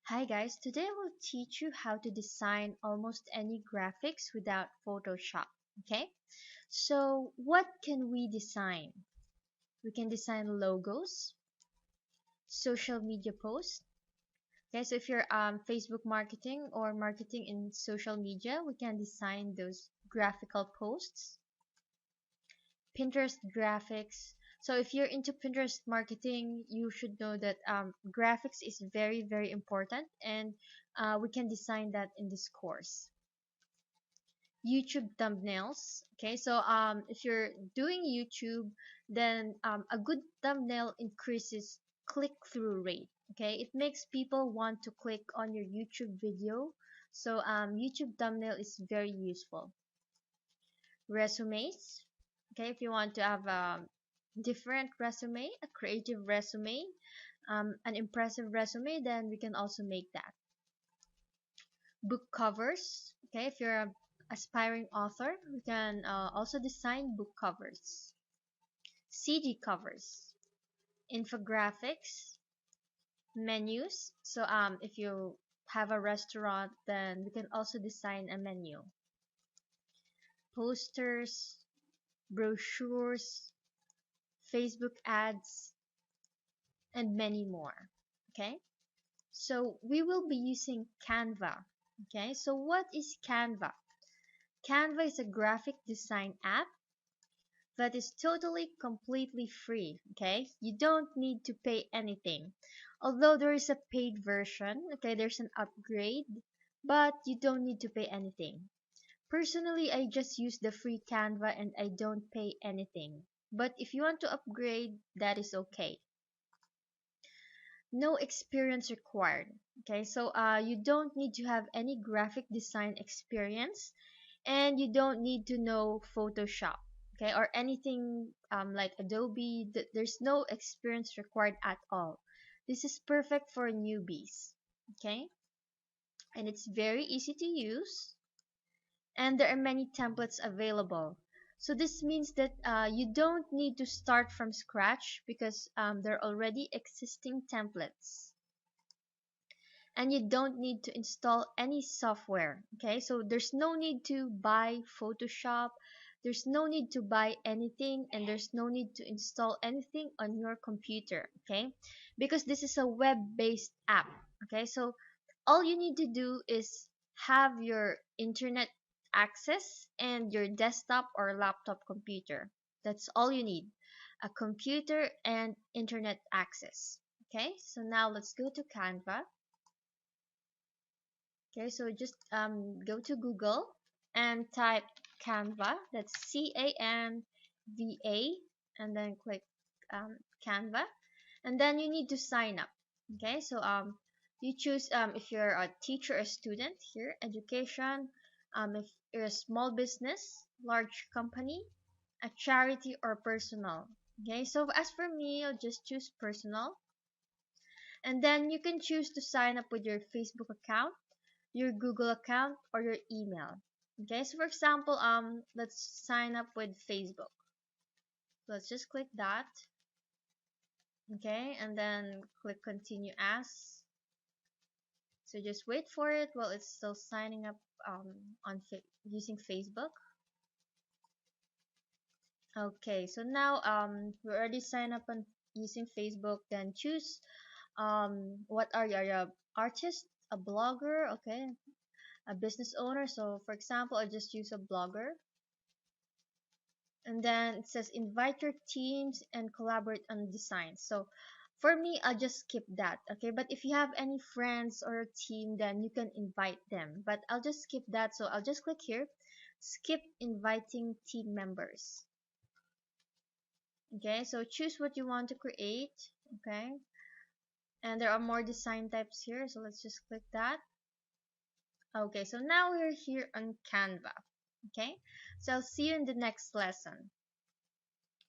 Hi guys, today I will teach you how to design almost any graphics without Photoshop. Okay, so what can we design? We can design logos, social media posts. Okay, so if you're Facebook marketing or marketing in social media, we can design those graphical posts. Pinterest graphics. So if you're into Pinterest marketing, you should know that graphics is very, very important, and we can design that in this course. YouTube thumbnails. Okay, so if you're doing YouTube, then a good thumbnail increases click-through rate. Okay, it makes people want to click on your YouTube video. So YouTube thumbnail is very useful. Resumes. Okay, if you want to have a different resume, a creative resume, an impressive resume, then we can also make that. Book covers. Okay, if you're a aspiring author, we can also design book covers. CD covers, infographics, menus. So if you have a restaurant, then we can also design a menu. Posters, brochures, Facebook ads, and many more. Okay, so we will be using Canva. Okay, so what is Canva? Canva is a graphic design app that is totally completely free. Okay, you don't need to pay anything, although there is a paid version. Okay, there's an upgrade, but you don't need to pay anything. Personally, I just use the free Canva and I don't pay anything, but if you want to upgrade, that is okay. No experience required. Okay, so you don't need to have any graphic design experience, and you don't need to know Photoshop, okay, or anything like Adobe. There's no experience required at all. This is perfect for newbies. Okay, and it's very easy to use, and there are many templates available. So this means that you don't need to start from scratch because there are already existing templates, and you don't need to install any software. Okay, so there's no need to buy Photoshop, there's no need to buy anything, and there's no need to install anything on your computer. Okay, because this is a web-based app. Okay, so all you need to do is have your internet access and your desktop or laptop computer. That's all you need, a computer and internet access. Okay, so now let's go to Canva. Okay, so just go to Google and type Canva. That's Canva, and then click Canva, and then you need to sign up. Okay, so you choose if you're a teacher or student here, education, if you're a small business, large company, a charity, or personal. Okay, so as for me, I'll just choose personal, and then you can choose to sign up with your Facebook account, your Google account, or your email. Okay, so for example, let's sign up with Facebook. Let's just click that. Okay, and then click continue as. So just wait for it while it's still signing up using Facebook. Okay, so now we already signed up on using Facebook. Then choose what are you? Are you a artist, a blogger? Okay, a business owner. So for example, I just use a blogger. And then it says invite your teams and collaborate on design. So for me, I'll just skip that. Okay, but if you have any friends or a team, then you can invite them, but I'll just skip that. So I'll just click here, skip inviting team members. Okay, so choose what you want to create. Okay, and there are more design types here, so let's just click that. Okay, so now we're here on Canva. Okay, so I'll see you in the next lesson.